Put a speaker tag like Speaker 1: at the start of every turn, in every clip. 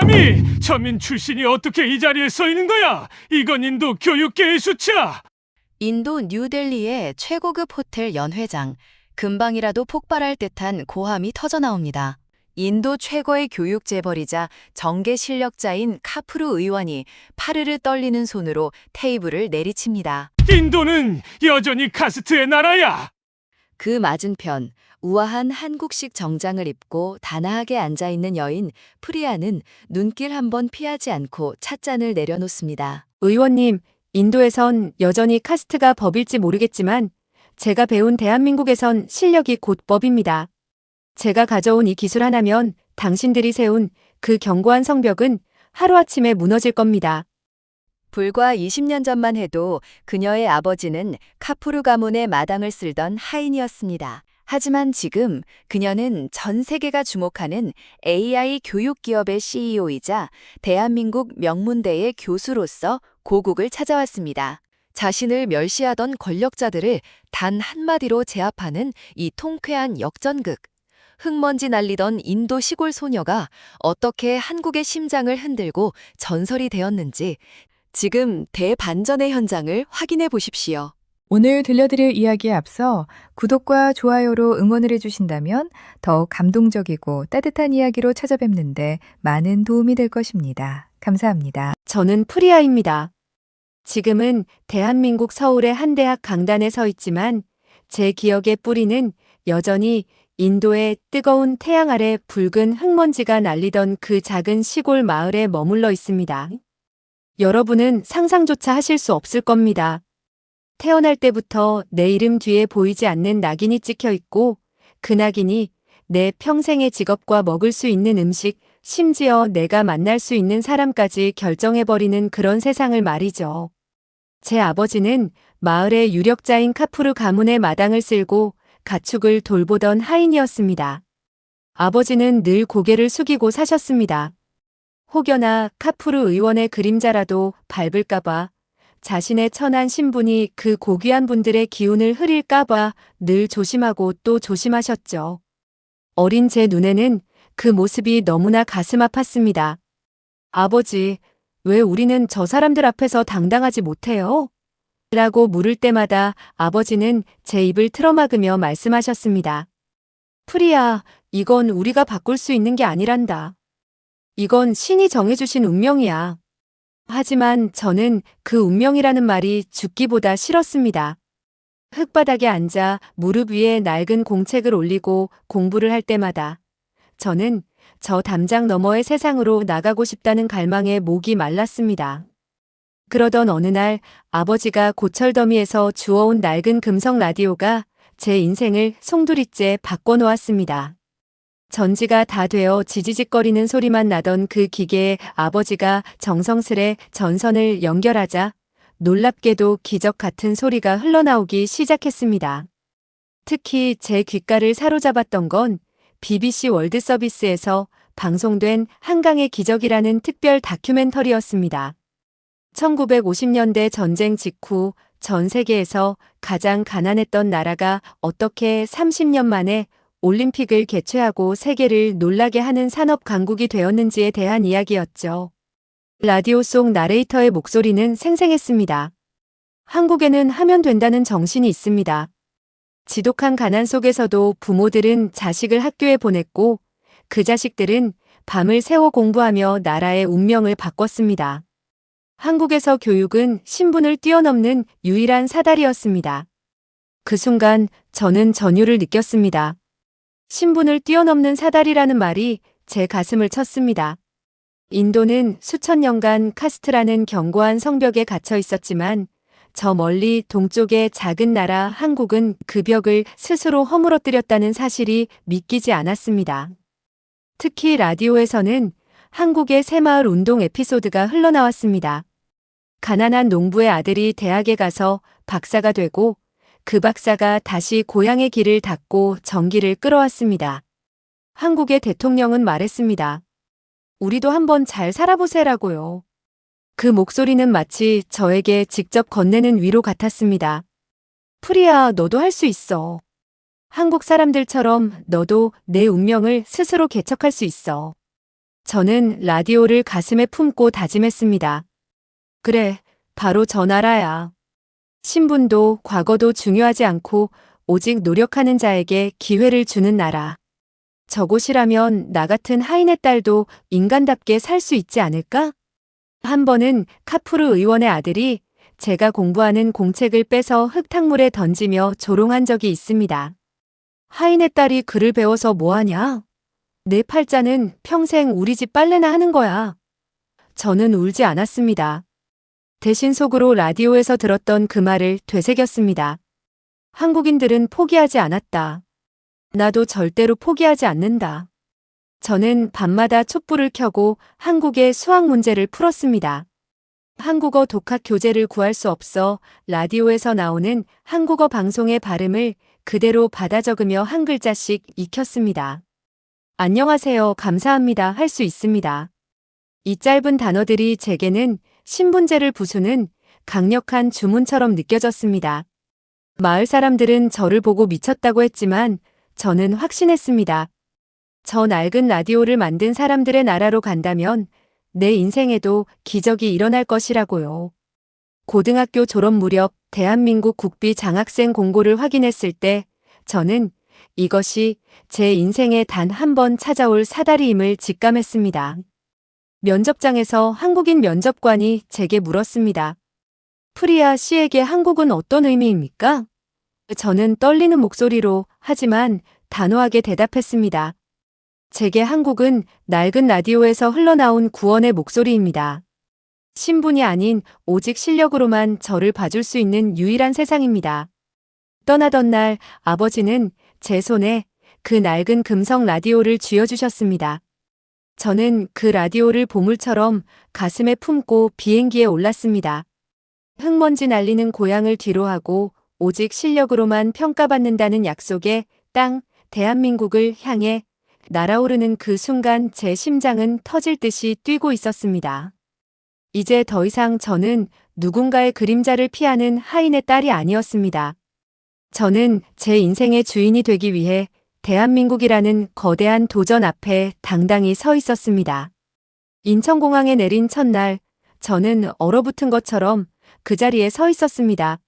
Speaker 1: 감히 천민 출신이 어떻게 이 자리에 서 있는 거야? 이건 인도 교육계의 수치야.
Speaker 2: 인도 뉴델리의 최고급 호텔 연회장, 금방이라도 폭발할 듯한 고함이 터져나옵니다. 인도 최고의 교육 재벌이자 정계 실력자인 카프루 의원이 파르르 떨리는 손으로 테이블을 내리칩니다.
Speaker 1: 인도는 여전히 카스트의 나라야.
Speaker 2: 그 맞은편, 우아한 한국식 정장을 입고 단아하게 앉아있는 여인 프리아는 눈길 한번 피하지 않고 찻잔을 내려놓습니다.
Speaker 3: 의원님, 인도에선 여전히 카스트가 법일지 모르겠지만 제가 배운 대한민국에선 실력이 곧 법입니다. 제가 가져온 이 기술 하나면 당신들이 세운 그 견고한 성벽은 하루아침에 무너질 겁니다.
Speaker 2: 불과 20년 전만 해도 그녀의 아버지는 카푸르 가문의 마당을 쓸던 하인이었습니다. 하지만 지금 그녀는 전 세계가 주목하는 AI 교육 기업의 CEO이자 대한민국 명문대의 교수로서 고국을 찾아왔습니다. 자신을 멸시하던 권력자들을 단 한마디로 제압하는 이 통쾌한 역전극. 흙먼지 날리던 인도 시골 소녀가 어떻게 한국의 심장을 흔들고 전설이 되었는지 지금 대반전의 현장을 확인해 보십시오.
Speaker 4: 오늘 들려드릴 이야기에 앞서 구독과 좋아요로 응원을 해주신다면 더욱 감동적이고 따뜻한 이야기로 찾아뵙는데 많은 도움이 될 것입니다. 감사합니다.
Speaker 3: 저는 프리아입니다. 지금은 대한민국 서울의 한 대학 강단에 서 있지만 제 기억의 뿌리는 여전히 인도의 뜨거운 태양 아래 붉은 흙먼지가 날리던 그 작은 시골 마을에 머물러 있습니다. 여러분은 상상조차 하실 수 없을 겁니다. 태어날 때부터 내 이름 뒤에 보이지 않는 낙인이 찍혀 있고 그 낙인이 내 평생의 직업과 먹을 수 있는 음식, 심지어 내가 만날 수 있는 사람까지 결정해버리는 그런 세상을 말이죠. 제 아버지는 마을의 유력자인 카푸르 가문의 마당을 쓸고 가축을 돌보던 하인이었습니다. 아버지는 늘 고개를 숙이고 사셨습니다. 혹여나 카푸르 의원의 그림자라도 밟을까봐 자신의 천한 신분이 그 고귀한 분들의 기운을 흐릴까봐 늘 조심하고 또 조심하셨죠. 어린 제 눈에는 그 모습이 너무나 가슴 아팠습니다. 아버지, 왜 우리는 저 사람들 앞에서 당당하지 못해요? 라고 물을 때마다 아버지는 제 입을 틀어막으며 말씀하셨습니다. 프리야, 이건 우리가 바꿀 수 있는 게 아니란다. 이건 신이 정해주신 운명이야. 하지만 저는 그 운명이라는 말이 죽기보다 싫었습니다. 흙바닥에 앉아 무릎 위에 낡은 공책을 올리고 공부를 할 때마다 저는 저 담장 너머의 세상으로 나가고 싶다는 갈망에 목이 말랐습니다. 그러던 어느 날 아버지가 고철더미에서 주워온 낡은 금성 라디오가 제 인생을 송두리째 바꿔놓았습니다. 전지가 다 되어 지지직거리는 소리만 나던 그 기계에 아버지가 정성스레 전선을 연결하자 놀랍게도 기적 같은 소리가 흘러나오기 시작했습니다. 특히 제 귓가를 사로잡았던 건 BBC 월드 서비스에서 방송된 한강의 기적이라는 특별 다큐멘터리였습니다. 1950년대 전쟁 직후 전 세계에서 가장 가난했던 나라가 어떻게 30년 만에 올림픽을 개최하고 세계를 놀라게 하는 산업 강국이 되었는지에 대한 이야기였죠. 라디오 속 나레이터의 목소리는 생생했습니다. 한국에는 하면 된다는 정신이 있습니다. 지독한 가난 속에서도 부모들은 자식을 학교에 보냈고 그 자식들은 밤을 새워 공부하며 나라의 운명을 바꿨습니다. 한국에서 교육은 신분을 뛰어넘는 유일한 사다리였습니다. 그 순간 저는 전율을 느꼈습니다. 신분을 뛰어넘는 사다리라는 말이 제 가슴을 쳤습니다. 인도는 수천 년간 카스트라는 견고한 성벽에 갇혀 있었지만 저 멀리 동쪽의 작은 나라 한국은 그 벽을 스스로 허물어뜨렸다는 사실이 믿기지 않았습니다. 특히 라디오에서는 한국의 새마을 운동 에피소드가 흘러나왔습니다. 가난한 농부의 아들이 대학에 가서 박사가 되고 그 박사가 다시 고향의 길을 닫고 전기를 끌어왔습니다. 한국의 대통령은 말했습니다. 우리도 한번 잘 살아보세라고요. 그 목소리는 마치 저에게 직접 건네는 위로 같았습니다. 프리야, 너도 할 수 있어. 한국 사람들처럼 너도 내 운명을 스스로 개척할 수 있어. 저는 라디오를 가슴에 품고 다짐했습니다. 그래, 바로 저 나라야. 신분도 과거도 중요하지 않고 오직 노력하는 자에게 기회를 주는 나라. 저곳이라면 나 같은 하인의 딸도 인간답게 살 수 있지 않을까? 한 번은 카푸르 의원의 아들이 제가 공부하는 공책을 빼서 흙탕물에 던지며 조롱한 적이 있습니다. 하인의 딸이 글을 배워서 뭐하냐? 내 팔자는 평생 우리 집 빨래나 하는 거야. 저는 울지 않았습니다. 대신 속으로 라디오에서 들었던 그 말을 되새겼습니다. 한국인들은 포기하지 않았다. 나도 절대로 포기하지 않는다. 저는 밤마다 촛불을 켜고 한국의 수학 문제를 풀었습니다. 한국어 독학 교재를 구할 수 없어 라디오에서 나오는 한국어 방송의 발음을 그대로 받아 적으며 한 글자씩 익혔습니다. 안녕하세요, 감사합니다 할 수 있습니다. 이 짧은 단어들이 제게는 신분제를 부수는 강력한 주문처럼 느껴졌습니다. 마을 사람들은 저를 보고 미쳤다고 했지만 저는 확신했습니다. 저 낡은 라디오를 만든 사람들의 나라로 간다면 내 인생에도 기적이 일어날 것이라고요. 고등학교 졸업 무렵 대한민국 국비 장학생 공고를 확인했을 때 저는 이것이 제 인생에 단 한 번 찾아올 사다리임을 직감했습니다. 면접장에서 한국인 면접관이 제게 물었습니다. 프리아 씨에게 한국은 어떤 의미입니까? 저는 떨리는 목소리로 하지만 단호하게 대답했습니다. 제게 한국은 낡은 라디오에서 흘러나온 구원의 목소리입니다. 신분이 아닌 오직 실력으로만 저를 봐줄 수 있는 유일한 세상입니다. 떠나던 날 아버지는 제 손에 그 낡은 금성 라디오를 쥐어주셨습니다. 저는 그 라디오를 보물처럼 가슴에 품고 비행기에 올랐습니다. 흙먼지 날리는 고향을 뒤로하고 오직 실력으로만 평가받는다는 약속의 땅 대한민국을 향해 날아오르는 그 순간 제 심장은 터질 듯이 뛰고 있었습니다. 이제 더 이상 저는 누군가의 그림자를 피하는 하인의 딸이 아니었습니다. 저는 제 인생의 주인이 되기 위해 대한민국이라는 거대한 도전 앞에 당당히 서 있었습니다. 인천공항에 내린 첫날, 저는 얼어붙은 것처럼 그 자리에 서 있었습니다.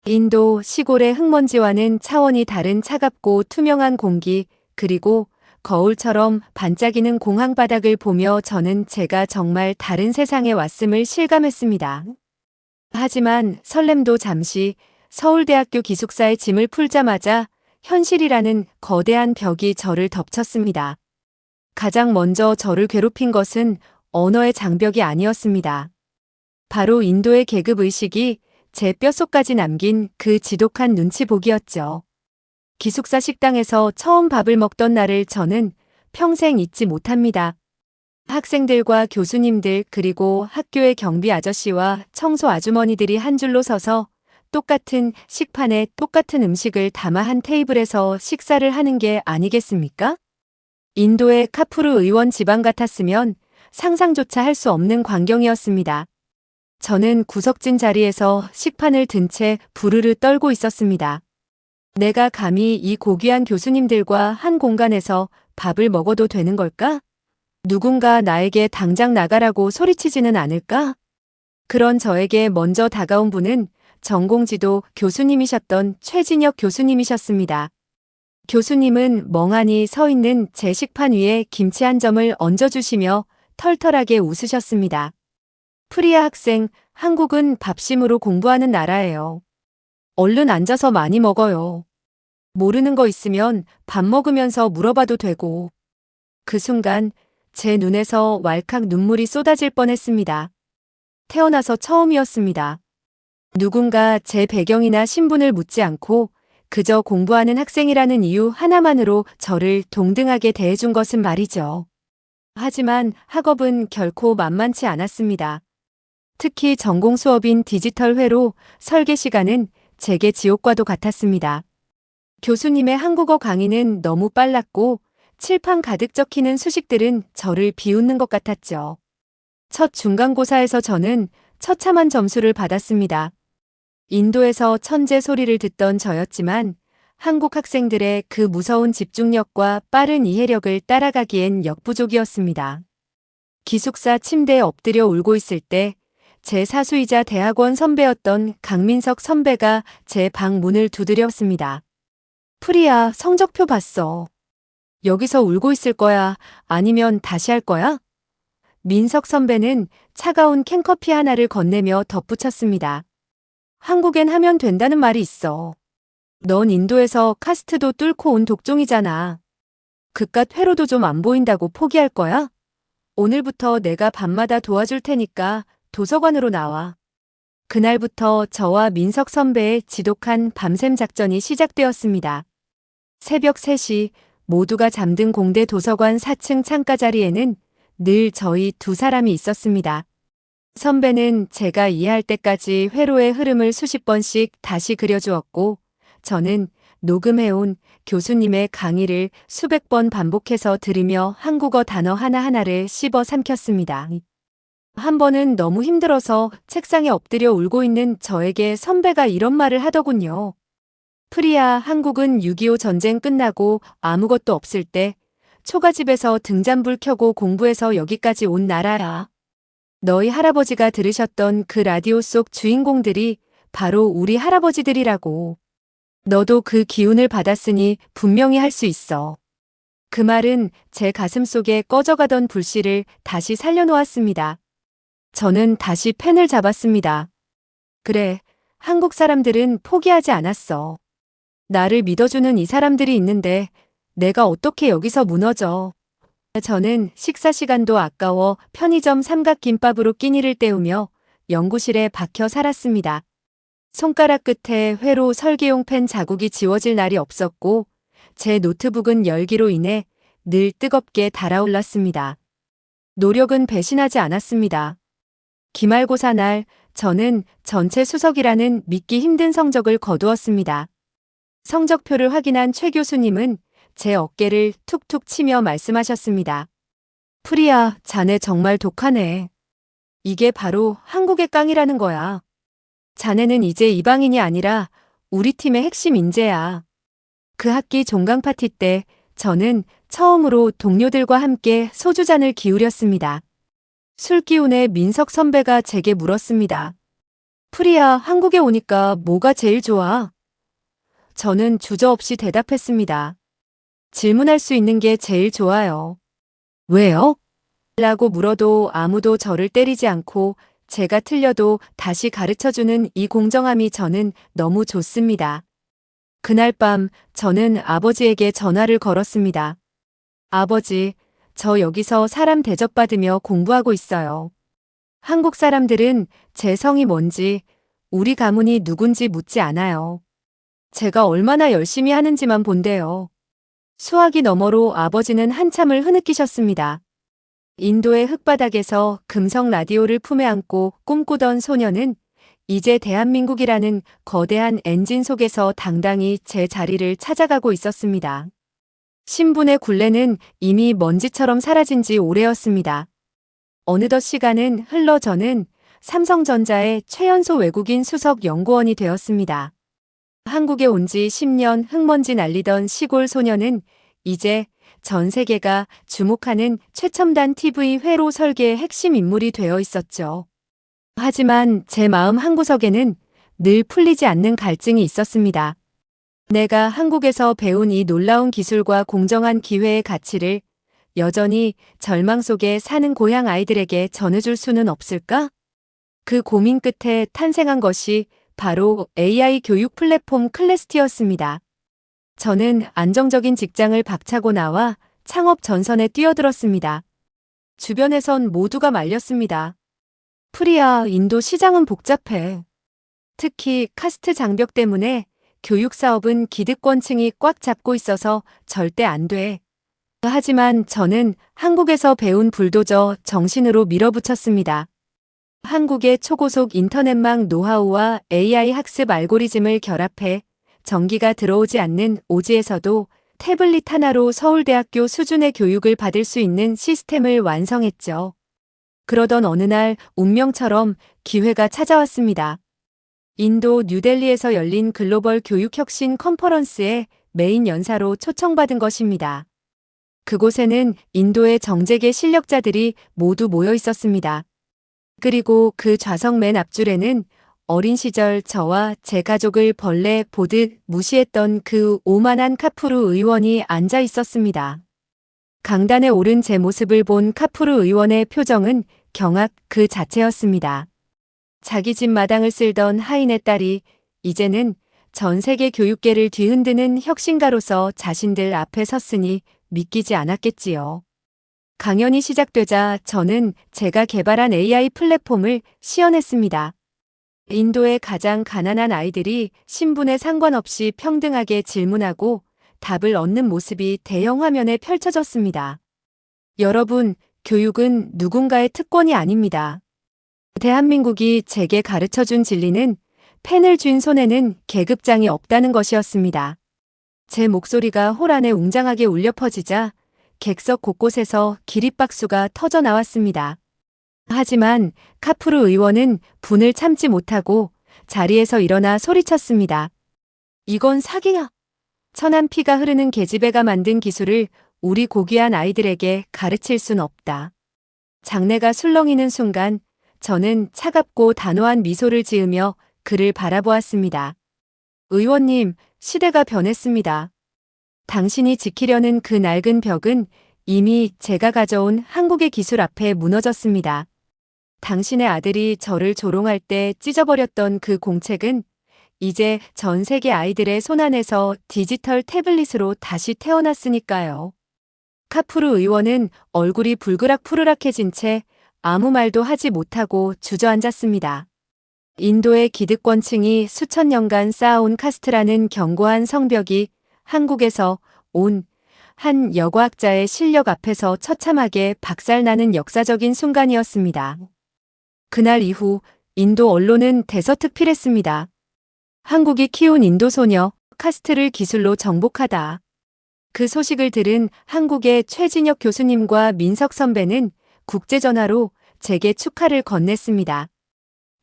Speaker 3: 인도 시골의 흙먼지와는 차원이 다른 차갑고 투명한 공기, 그리고 거울처럼 반짝이는 공항 바닥을 보며 저는 제가 정말 다른 세상에 왔음을 실감했습니다. 하지만 설렘도 잠시 서울대학교 기숙사의 짐을 풀자마자 현실이라는 거대한 벽이 저를 덮쳤습니다. 가장 먼저 저를 괴롭힌 것은 언어의 장벽이 아니었습니다. 바로 인도의 계급의식이 제 뼛속까지 남긴 그 지독한 눈치 보기였죠. 기숙사 식당에서 처음 밥을 먹던 날을 저는 평생 잊지 못합니다. 학생들과 교수님들 그리고 학교의 경비 아저씨와 청소 아주머니들이 한 줄로 서서 똑같은 식판에 똑같은 음식을 담아 한 테이블에서 식사를 하는 게 아니겠습니까? 인도의 카푸르 의원 집안 같았으면 상상조차 할 수 없는 광경이었습니다. 저는 구석진 자리에서 식판을 든 채 부르르 떨고 있었습니다. 내가 감히 이 고귀한 교수님들과 한 공간에서 밥을 먹어도 되는 걸까? 누군가 나에게 당장 나가라고 소리치지는 않을까? 그런 저에게 먼저 다가온 분은 전공지도 교수님이셨던 최진혁 교수님이셨습니다. 교수님은 멍하니 서 있는 제 식판 위에 김치 한 점을 얹어주시며 털털하게 웃으셨습니다. 프리아 학생, 한국은 밥심으로 공부하는 나라예요. 얼른 앉아서 많이 먹어요. 모르는 거 있으면 밥 먹으면서 물어봐도 되고. 그 순간 제 눈에서 왈칵 눈물이 쏟아질 뻔했습니다. 태어나서 처음이었습니다. 누군가 제 배경이나 신분을 묻지 않고 그저 공부하는 학생이라는 이유 하나만으로 저를 동등하게 대해준 것은 말이죠. 하지만 학업은 결코 만만치 않았습니다. 특히 전공 수업인 디지털 회로 설계 시간은 제게 지옥과도 같았습니다. 교수님의 한국어 강의는 너무 빨랐고 칠판 가득 적히는 수식들은 저를 비웃는 것 같았죠. 첫 중간고사에서 저는 처참한 점수를 받았습니다. 인도에서 천재 소리를 듣던 저였지만 한국 학생들의 그 무서운 집중력과 빠른 이해력을 따라가기엔 역부족이었습니다. 기숙사 침대에 엎드려 울고 있을 때 제 사수이자 대학원 선배였던 강민석 선배가 제 방 문을 두드렸습니다. 프리야, 성적표 봤어. 여기서 울고 있을 거야? 아니면 다시 할 거야? 민석 선배는 차가운 캔커피 하나를 건네며 덧붙였습니다. 한국엔 하면 된다는 말이 있어. 넌 인도에서 카스트도 뚫고 온 독종이잖아. 그깟 회로도 좀 안 보인다고 포기할 거야? 오늘부터 내가 밤마다 도와줄 테니까 도서관으로 나와. 그날부터 저와 민석 선배의 지독한 밤샘 작전이 시작되었습니다. 새벽 3시 모두가 잠든 공대 도서관 4층 창가 자리에는 늘 저희 두 사람이 있었습니다. 선배는 제가 이해할 때까지 회로의 흐름을 수십 번씩 다시 그려주었고, 저는 녹음해온 교수님의 강의를 수백 번 반복해서 들으며 한국어 단어 하나하나를 씹어 삼켰습니다. 한 번은 너무 힘들어서 책상에 엎드려 울고 있는 저에게 선배가 이런 말을 하더군요. 프리야, 한국은 6.25 전쟁 끝나고 아무것도 없을 때 초가집에서 등잔불 켜고 공부해서 여기까지 온 나라야. 너희 할아버지가 들으셨던 그 라디오 속 주인공들이 바로 우리 할아버지들이라고. 너도 그 기운을 받았으니 분명히 할 수 있어. 그 말은 제 가슴 속에 꺼져가던 불씨를 다시 살려놓았습니다. 저는 다시 펜을 잡았습니다. 그래, 한국 사람들은 포기하지 않았어. 나를 믿어주는 이 사람들이 있는데 내가 어떻게 여기서 무너져. 저는 식사 시간도 아까워 편의점 삼각김밥으로 끼니를 때우며 연구실에 박혀 살았습니다. 손가락 끝에 회로 설계용 펜 자국이 지워질 날이 없었고 제 노트북은 열기로 인해 늘 뜨겁게 달아올랐습니다. 노력은 배신하지 않았습니다. 기말고사 날 저는 전체 수석이라는 믿기 힘든 성적을 거두었습니다. 성적표를 확인한 최 교수님은 제 어깨를 툭툭 치며 말씀하셨습니다. 프리야, 자네 정말 독하네. 이게 바로 한국의 깡이라는 거야. 자네는 이제 이방인이 아니라 우리 팀의 핵심 인재야. 그 학기 종강 파티 때 저는 처음으로 동료들과 함께 소주잔을 기울였습니다. 술 기운에 민석 선배가 제게 물었습니다. 프리야, 한국에 오니까 뭐가 제일 좋아? 저는 주저없이 대답했습니다. 질문할 수 있는 게 제일 좋아요. 왜요? 라고 물어도 아무도 저를 때리지 않고 제가 틀려도 다시 가르쳐주는 이 공정함이 저는 너무 좋습니다. 그날 밤 저는 아버지에게 전화를 걸었습니다. 아버지, 저 여기서 사람 대접받으며 공부하고 있어요. 한국 사람들은 제 성이 뭔지, 우리 가문이 누군지 묻지 않아요. 제가 얼마나 열심히 하는지만 본대요. 수화기 너머로 아버지는 한참을 흐느끼셨습니다. 인도의 흙바닥에서 금성 라디오를 품에 안고 꿈꾸던 소녀는 이제 대한민국이라는 거대한 엔진 속에서 당당히 제 자리를 찾아가고 있었습니다. 신분의 굴레는 이미 먼지처럼 사라진 지 오래였습니다. 어느덧 시간은 흘러 저는 삼성전자의 최연소 외국인 수석 연구원이 되었습니다. 한국에 온 지 10년 흙먼지 날리던 시골 소녀는 이제 전 세계가 주목하는 최첨단 TV 회로 설계의 핵심 인물이 되어 있었죠. 하지만 제 마음 한구석에는 늘 풀리지 않는 갈증이 있었습니다. 내가 한국에서 배운 이 놀라운 기술과 공정한 기회의 가치를 여전히 절망 속에 사는 고향 아이들에게 전해줄 수는 없을까? 그 고민 끝에 탄생한 것이 바로 AI 교육 플랫폼 클래스티였습니다. 저는 안정적인 직장을 박차고 나와 창업 전선에 뛰어들었습니다. 주변에선 모두가 말렸습니다. 프리야, 인도 시장은 복잡해. 특히 카스트 장벽 때문에 교육 사업은 기득권층이 꽉 잡고 있어서 절대 안 돼. 하지만 저는 한국에서 배운 불도저 정신으로 밀어붙였습니다. 한국의 초고속 인터넷망 노하우와 AI 학습 알고리즘을 결합해 전기가 들어오지 않는 오지에서도 태블릿 하나로 서울대학교 수준의 교육을 받을 수 있는 시스템을 완성했죠. 그러던 어느 날 운명처럼 기회가 찾아왔습니다. 인도 뉴델리에서 열린 글로벌 교육혁신 컨퍼런스에 메인 연사로 초청받은 것입니다. 그곳에는 인도의 정재계 실력자들이 모두 모여 있었습니다. 그리고 그 좌석 맨 앞줄에는 어린 시절 저와 제 가족을 벌레 보듯 무시했던 그 오만한 카푸르 의원이 앉아 있었습니다. 강단에 오른 제 모습을 본 카푸르 의원의 표정은 경악 그 자체였습니다. 자기 집 마당을 쓸던 하인의 딸이 이제는 전 세계 교육계를 뒤흔드는 혁신가로서 자신들 앞에 섰으니 믿기지 않았겠지요. 강연이 시작되자 저는 제가 개발한 AI 플랫폼을 시연했습니다. 인도의 가장 가난한 아이들이 신분에 상관없이 평등하게 질문하고 답을 얻는 모습이 대형 화면에 펼쳐졌습니다. 여러분, 교육은 누군가의 특권이 아닙니다. 대한민국이 제게 가르쳐준 진리는 펜을 쥔 손에는 계급장이 없다는 것이었습니다. 제 목소리가 홀 안에 웅장하게 울려 퍼지자 객석 곳곳에서 기립박수가 터져 나왔습니다. 하지만 카푸르 의원은 분을 참지 못하고 자리에서 일어나 소리쳤습니다. 이건 사기야. 천한 피가 흐르는 계집애가 만든 기술을 우리 고귀한 아이들에게 가르칠 순 없다. 장내가 술렁이는 순간 저는 차갑고 단호한 미소를 지으며 그를 바라보았습니다. 의원님, 시대가 변했습니다. 당신이 지키려는 그 낡은 벽은 이미 제가 가져온 한국의 기술 앞에 무너졌습니다. 당신의 아들이 저를 조롱할 때 찢어버렸던 그 공책은 이제 전 세계 아이들의 손안에서 디지털 태블릿으로 다시 태어났으니까요. 카푸르 의원은 얼굴이 불그락푸르락해진 채 아무 말도 하지 못하고 주저앉았습니다. 인도의 기득권층이 수천 년간 쌓아온 카스트라는 견고한 성벽이 한국에서 온 한 여과학자의 실력 앞에서 처참하게 박살나는 역사적인 순간이었습니다. 그날 이후 인도 언론은 대서특필했습니다. 한국이 키운 인도 소녀 카스트를 기술로 정복하다. 그 소식을 들은 한국의 최진혁 교수님과 민석 선배는 국제전화로 제게 축하를 건넸습니다.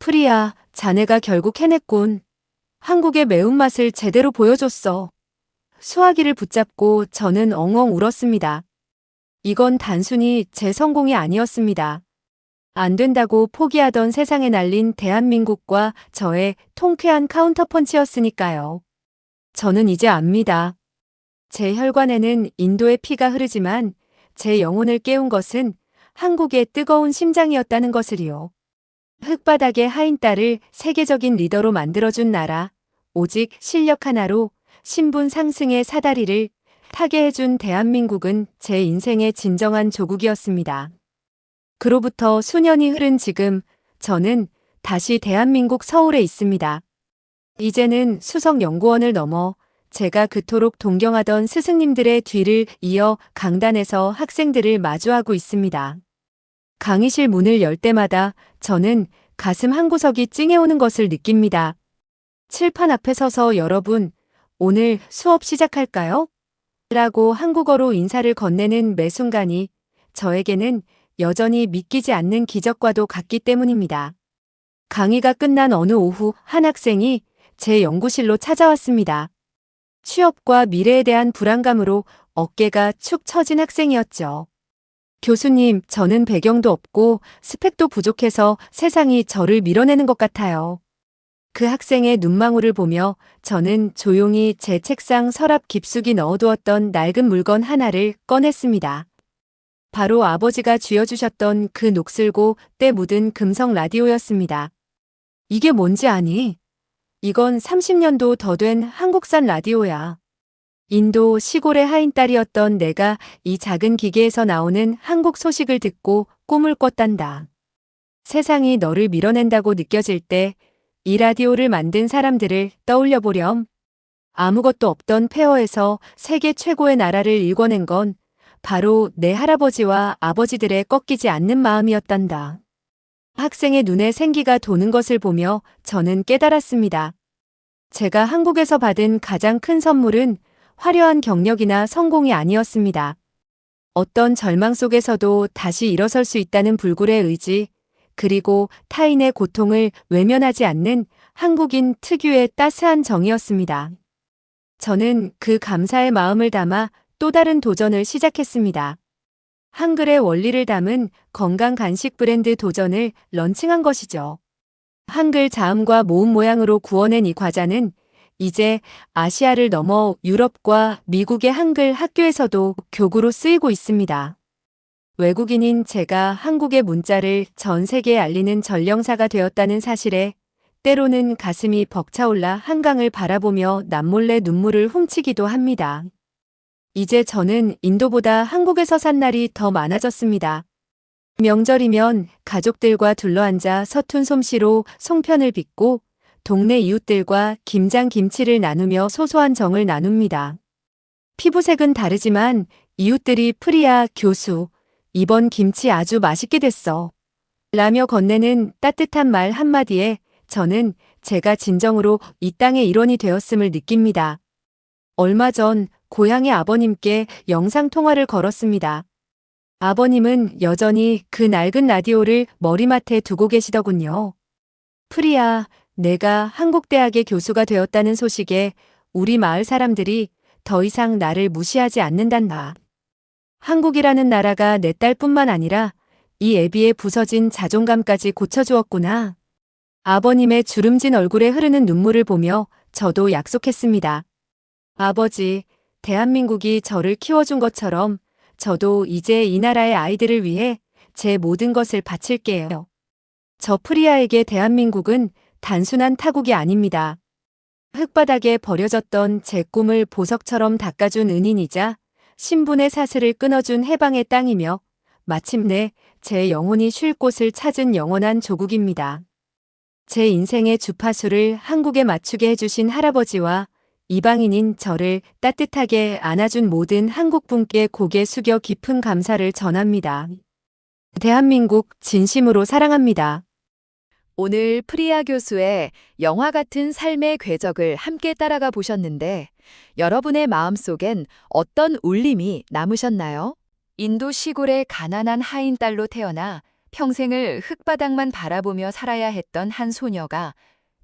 Speaker 3: 프리야, 자네가 결국 해냈군. 한국의 매운맛을 제대로 보여줬어. 수화기를 붙잡고 저는 엉엉 울었습니다. 이건 단순히 제 성공이 아니었습니다. 안 된다고 포기하던 세상에 날린 대한민국과 저의 통쾌한 카운터펀치였으니까요. 저는 이제 압니다. 제 혈관에는 인도의 피가 흐르지만 제 영혼을 깨운 것은 한국의 뜨거운 심장이었다는 것을요. 흙바닥의 하인딸을 세계적인 리더로 만들어준 나라, 오직 실력 하나로 신분 상승의 사다리를 타게 해준 대한민국은 제 인생의 진정한 조국이었습니다. 그로부터 수년이 흐른 지금 저는 다시 대한민국 서울에 있습니다. 이제는 수석연구원을 넘어 제가 그토록 동경하던 스승님들의 뒤를 이어 강단에서 학생들을 마주하고 있습니다. 강의실 문을 열 때마다 저는 가슴 한구석이 찡해오는 것을 느낍니다. 칠판 앞에 서서 여러분, 오늘 수업 시작할까요? 라고 한국어로 인사를 건네는 매 순간이 저에게는 여전히 믿기지 않는 기적과도 같기 때문입니다. 강의가 끝난 어느 오후 한 학생이 제 연구실로 찾아왔습니다. 취업과 미래에 대한 불안감으로 어깨가 축 처진 학생이었죠. 교수님, 저는 배경도 없고 스펙도 부족해서 세상이 저를 밀어내는 것 같아요. 그 학생의 눈망울을 보며 저는 조용히 제 책상 서랍 깊숙이 넣어두었던 낡은 물건 하나를 꺼냈습니다. 바로 아버지가 쥐어주셨던 그 녹슬고 때 묻은 금성 라디오였습니다. 이게 뭔지 아니? 이건 30년도 더 된 한국산 라디오야. 인도 시골의 하인딸이었던 내가 이 작은 기계에서 나오는 한국 소식을 듣고 꿈을 꿨단다. 세상이 너를 밀어낸다고 느껴질 때 이 라디오를 만든 사람들을 떠올려 보렴. 아무것도 없던 폐허에서 세계 최고의 나라를 일궈낸 건 바로 내 할아버지와 아버지들의 꺾이지 않는 마음이었단다. 학생의 눈에 생기가 도는 것을 보며 저는 깨달았습니다. 제가 한국에서 받은 가장 큰 선물은 화려한 경력이나 성공이 아니었습니다. 어떤 절망 속에서도 다시 일어설 수 있다는 불굴의 의지, 그리고 타인의 고통을 외면하지 않는 한국인 특유의 따스한 정이었습니다. 저는 그 감사의 마음을 담아 또 다른 도전을 시작했습니다. 한글의 원리를 담은 건강 간식 브랜드 도전을 런칭한 것이죠. 한글 자음과 모음 모양으로 구워낸 이 과자는 이제 아시아를 넘어 유럽과 미국의 한글 학교에서도 교구로 쓰이고 있습니다. 외국인인 제가 한국의 문자를 전 세계에 알리는 전령사가 되었다는 사실에 때로는 가슴이 벅차올라 한강을 바라보며 남몰래 눈물을 훔치기도 합니다. 이제 저는 인도보다 한국에서 산 날이 더 많아졌습니다. 명절이면 가족들과 둘러앉아 서툰 솜씨로 송편을 빚고 동네 이웃들과 김장 김치를 나누며 소소한 정을 나눕니다. 피부색은 다르지만 이웃들이 프리야 교수, 이번 김치 아주 맛있게 됐어. 라며 건네는 따뜻한 말 한마디에 저는 제가 진정으로 이 땅의 일원이 되었음을 느낍니다. 얼마 전 고향의 아버님께 영상통화를 걸었습니다. 아버님은 여전히 그 낡은 라디오를 머리맡에 두고 계시더군요. 프리야, 내가 한국대학의 교수가 되었다는 소식에 우리 마을 사람들이 더 이상 나를 무시하지 않는단다. 한국이라는 나라가 내 딸뿐만 아니라 이 애비의 부서진 자존감까지 고쳐주었구나. 아버님의 주름진 얼굴에 흐르는 눈물을 보며 저도 약속했습니다. 아버지, 대한민국이 저를 키워준 것처럼 저도 이제 이 나라의 아이들을 위해 제 모든 것을 바칠게요. 저 프리아에게 대한민국은 단순한 타국이 아닙니다. 흙바닥에 버려졌던 제 꿈을 보석처럼 닦아준 은인이자 신분의 사슬을 끊어준 해방의 땅이며 마침내 제 영혼이 쉴 곳을 찾은 영원한 조국입니다. 제 인생의 주파수를 한국에 맞추게 해주신 할아버지와 이방인인 저를 따뜻하게 안아준 모든 한국분께 고개 숙여 깊은 감사를 전합니다. 대한민국 진심으로 사랑합니다.
Speaker 2: 오늘 프리아 교수의 영화 같은 삶의 궤적을 함께 따라가 보셨는데 여러분의 마음속엔 어떤 울림이 남으셨나요? 인도 시골의 가난한 하인 딸로 태어나 평생을 흙바닥만 바라보며 살아야 했던 한 소녀가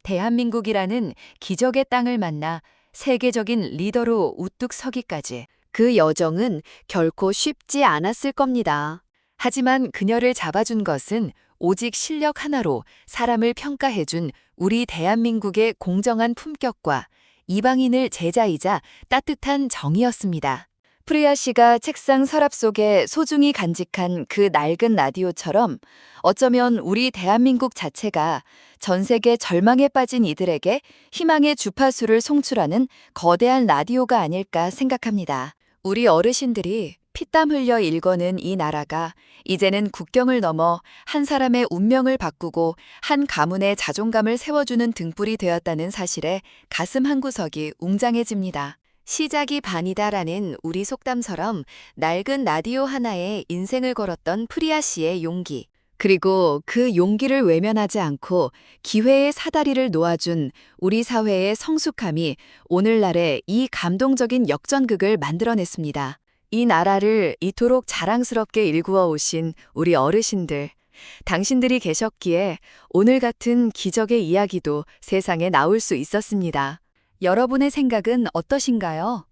Speaker 2: 대한민국이라는 기적의 땅을 만나 세계적인 리더로 우뚝 서기까지 그 여정은 결코 쉽지 않았을 겁니다. 하지만 그녀를 잡아준 것은 오직 실력 하나로 사람을 평가해준 우리 대한민국의 공정한 품격과 이방인을 제자이자 따뜻한 정이었습니다. 프리아 씨가 책상 서랍 속에 소중히 간직한 그 낡은 라디오처럼 어쩌면 우리 대한민국 자체가 전 세계 절망에 빠진 이들에게 희망의 주파수를 송출하는 거대한 라디오가 아닐까 생각합니다. 우리 어르신들이 피땀 흘려 일궈낸 이 나라가 이제는 국경을 넘어 한 사람의 운명을 바꾸고 한 가문의 자존감을 세워주는 등불이 되었다는 사실에 가슴 한구석이 웅장해집니다. 시작이 반이다라는 우리 속담처럼 낡은 라디오 하나에 인생을 걸었던 프리아 씨의 용기, 그리고 그 용기를 외면하지 않고 기회의 사다리를 놓아준 우리 사회의 성숙함이 오늘날의 이 감동적인 역전극을 만들어냈습니다. 이 나라를 이토록 자랑스럽게 일구어 오신 우리 어르신들, 당신들이 계셨기에 오늘 같은 기적의 이야기도 세상에 나올 수 있었습니다. 여러분의 생각은 어떠신가요?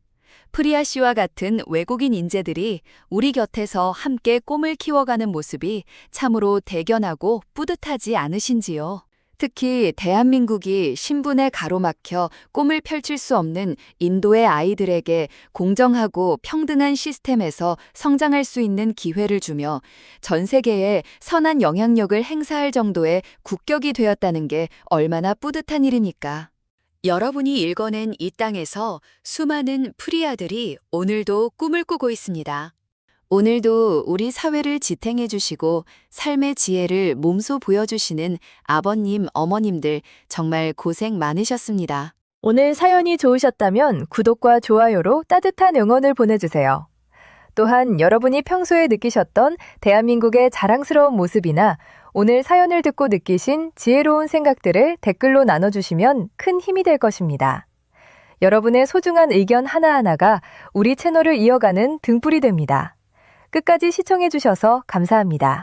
Speaker 2: 프리아 씨와 같은 외국인 인재들이 우리 곁에서 함께 꿈을 키워가는 모습이 참으로 대견하고 뿌듯하지 않으신지요? 특히 대한민국이 신분에 가로막혀 꿈을 펼칠 수 없는 인도의 아이들에게 공정하고 평등한 시스템에서 성장할 수 있는 기회를 주며 전 세계에 선한 영향력을 행사할 정도의 국격이 되었다는 게 얼마나 뿌듯한 일입니까? 여러분이 일궈낸 이 땅에서 수많은 프리아들이 오늘도 꿈을 꾸고 있습니다. 오늘도 우리 사회를 지탱해 주시고 삶의 지혜를 몸소 보여주시는 아버님, 어머님들 정말 고생 많으셨습니다.
Speaker 4: 오늘 사연이 좋으셨다면 구독과 좋아요로 따뜻한 응원을 보내주세요. 또한 여러분이 평소에 느끼셨던 대한민국의 자랑스러운 모습이나 오늘 사연을 듣고 느끼신 지혜로운 생각들을 댓글로 나눠주시면 큰 힘이 될 것입니다. 여러분의 소중한 의견 하나하나가 우리 채널을 이어가는 등불이 됩니다. 끝까지 시청해주셔서 감사합니다.